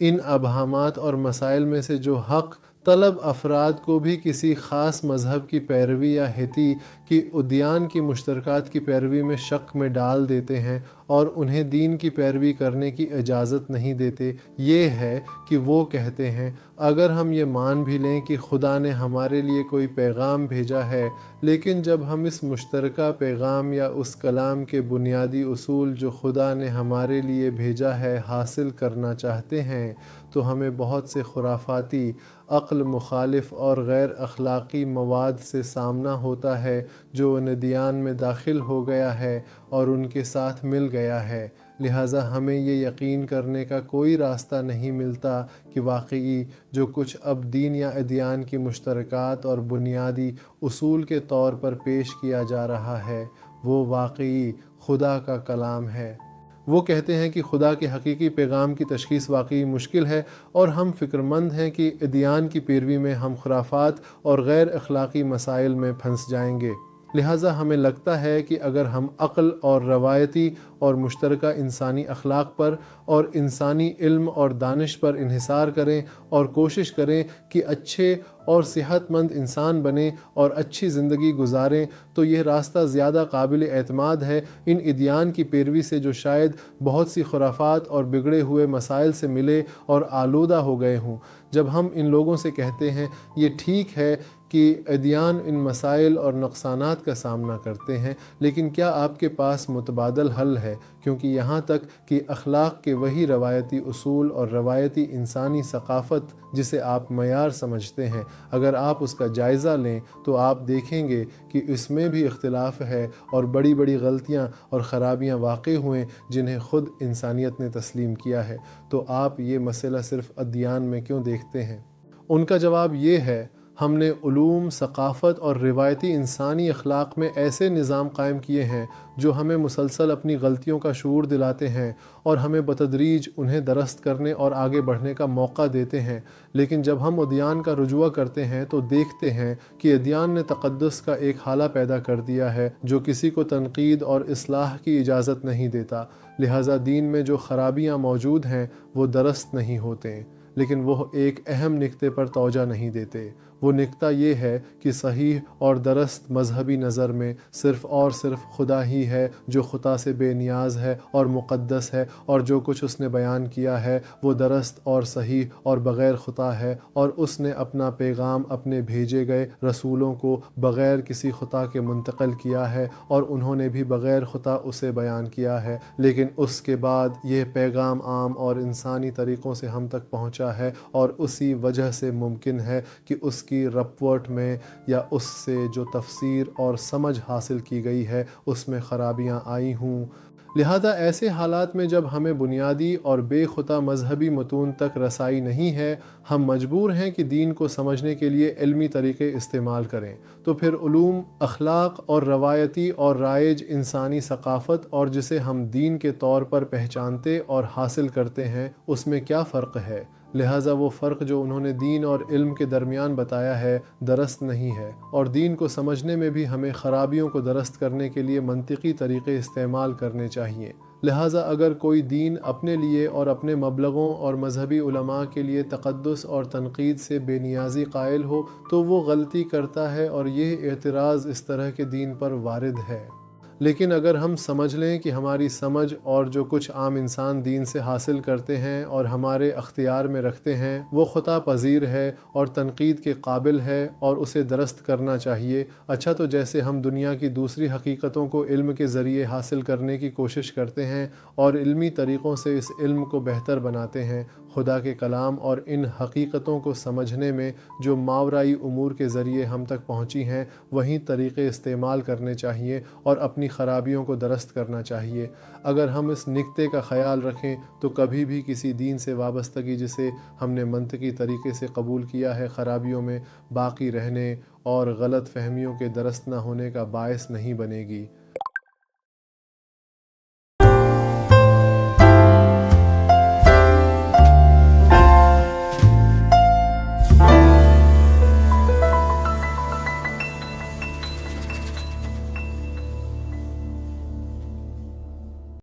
ان ابہامات اور مسائل میں سے جو حق طلب افراد کو بھی کسی خاص مذہب کی پیروی یا ہیتی کی ادیان کی مشترکات کی پیروی میں شک میں ڈال دیتے ہیں اور انہیں دین کی پیروی کرنے کی اجازت نہیں دیتے، یہ ہے کہ وہ کہتے ہیں اگر ہم یہ مان بھی لیں کہ خدا نے ہمارے لیے کوئی پیغام بھیجا ہے، لیکن جب ہم اس مشترکہ پیغام یا اس کلام کے بنیادی اصول جو خدا نے ہمارے لیے بھیجا ہے حاصل کرنا چاہتے ہیں تو ہمیں بہت سے خرافاتی، عقل مخالف اور غیر اخلاقی مواد سے سامنا ہوتا ہے جو ان ادیان میں داخل ہو گیا ہے اور ان کے ساتھ مل گیا ہے۔ لہٰذا ہمیں یہ یقین کرنے کا کوئی راستہ نہیں ملتا کہ واقعی جو کچھ اب دین یا ادیان کی مشترکات اور بنیادی اصول کے طور پر پیش کیا جا رہا ہے وہ واقعی خدا کا کلام ہے۔ وہ کہتے ہیں کہ خدا کے حقیقی پیغام کی تشخیص واقعی مشکل ہے اور ہم فکرمند ہیں کہ ادیان کی پیروی میں ہم خرافات اور غیر اخلاقی مسائل میں پھنس جائیں گے۔ لہٰذا ہمیں لگتا ہے کہ اگر ہم عقل اور روایتی اور مشترکہ انسانی اخلاق پر اور انسانی علم اور دانش پر انحصار کریں اور کوشش کریں کہ اچھے اور صحت مند انسان بنیں اور اچھی زندگی گزاریں تو یہ راستہ زیادہ قابل اعتماد ہے ان ادیان کی پیروی سے جو شاید بہت سی خرافات اور بگڑے ہوئے مسائل سے ملے اور آلودہ ہو گئے ہوں۔ جب ہم ان لوگوں سے کہتے ہیں یہ ٹھیک ہے کہ ادیان ان مسائل اور نقصانات کا سامنا کرتے ہیں، لیکن کیا آپ کے پاس متبادل حل ہے؟ کیونکہ یہاں تک کہ اخلاق کے وہی روایتی اصول اور روایتی انسانی ثقافت جسے آپ معیار سمجھتے ہیں، اگر آپ اس کا جائزہ لیں تو آپ دیکھیں گے کہ اس میں بھی اختلاف ہے اور بڑی بڑی غلطیاں اور خرابیاں واقع ہوئیں جنہیں خود انسانیت نے تسلیم کیا ہے۔ تو آپ یہ مسئلہ صرف ادیان میں کیوں دیکھتے ہیں؟ ان کا جواب یہ ہے، ہم نے علوم، ثقافت اور روایتی انسانی اخلاق میں ایسے نظام قائم کیے ہیں جو ہمیں مسلسل اپنی غلطیوں کا شعور دلاتے ہیں اور ہمیں بتدریج انہیں درست کرنے اور آگے بڑھنے کا موقع دیتے ہیں، لیکن جب ہم ادیان کا رجوع کرتے ہیں تو دیکھتے ہیں کہ ادیان نے تقدس کا ایک حالہ پیدا کر دیا ہے جو کسی کو تنقید اور اصلاح کی اجازت نہیں دیتا۔ لہٰذا دین میں جو خرابیاں موجود ہیں وہ درست نہیں ہوتے، لیکن وہ ایک اہم نکتے پر توجہ نہیں دیتے۔ وہ نکتہ یہ ہے کہ صحیح اور درست مذہبی نظر میں صرف اور صرف خدا ہی ہے جو خطا سے بے نیاز ہے اور مقدس ہے، اور جو کچھ اس نے بیان کیا ہے وہ درست اور صحیح اور بغیر خطا ہے، اور اس نے اپنا پیغام اپنے بھیجے گئے رسولوں کو بغیر کسی خطا کے منتقل کیا ہے اور انہوں نے بھی بغیر خطا اسے بیان کیا ہے، لیکن اس کے بعد یہ پیغام عام اور انسانی طریقوں سے ہم تک پہنچا ہے اور اسی وجہ سے ممکن ہے کہ اس کی رپورٹ میں یا اس سے جو تفسیر اور سمجھ حاصل کی گئی ہے اس میں خرابیاں آئی ہوں۔ لہذا ایسے حالات میں جب ہمیں بنیادی اور بے خطا مذہبی متون تک رسائی نہیں ہے، ہم مجبور ہیں کہ دین کو سمجھنے کے لیے علمی طریقے استعمال کریں۔ تو پھر علوم، اخلاق اور روایتی اور رائج انسانی ثقافت اور جسے ہم دین کے طور پر پہچانتے اور حاصل کرتے ہیں اس میں کیا فرق ہے؟ لہٰذا وہ فرق جو انہوں نے دین اور علم کے درمیان بتایا ہے درست نہیں ہے، اور دین کو سمجھنے میں بھی ہمیں خرابیوں کو درست کرنے کے لیے منطقی طریقے استعمال کرنے چاہیے۔ لہٰذا اگر کوئی دین اپنے لیے اور اپنے مبلغوں اور مذہبی علماء کے لیے تقدس اور تنقید سے بے نیازی قائل ہو تو وہ غلطی کرتا ہے، اور یہ اعتراض اس طرح کے دین پر وارد ہے۔ لیکن اگر ہم سمجھ لیں کہ ہماری سمجھ اور جو کچھ عام انسان دین سے حاصل کرتے ہیں اور ہمارے اختیار میں رکھتے ہیں وہ خطا پذیر ہے اور تنقید کے قابل ہے اور اسے درست کرنا چاہیے، اچھا تو جیسے ہم دنیا کی دوسری حقیقتوں کو علم کے ذریعے حاصل کرنے کی کوشش کرتے ہیں اور علمی طریقوں سے اس علم کو بہتر بناتے ہیں، خدا کے کلام اور ان حقیقتوں کو سمجھنے میں جو ماورائی امور کے ذریعے ہم تک پہنچی ہیں وہیں طریقے استعمال کرنے چاہیے اور اپنی خرابیوں کو درست کرنا چاہیے۔ اگر ہم اس نکتے کا خیال رکھیں تو کبھی بھی کسی دین سے وابستگی جسے ہم نے منطقی طریقے سے قبول کیا ہے خرابیوں میں باقی رہنے اور غلط فہمیوں کے درست نہ ہونے کا باعث نہیں بنے گی۔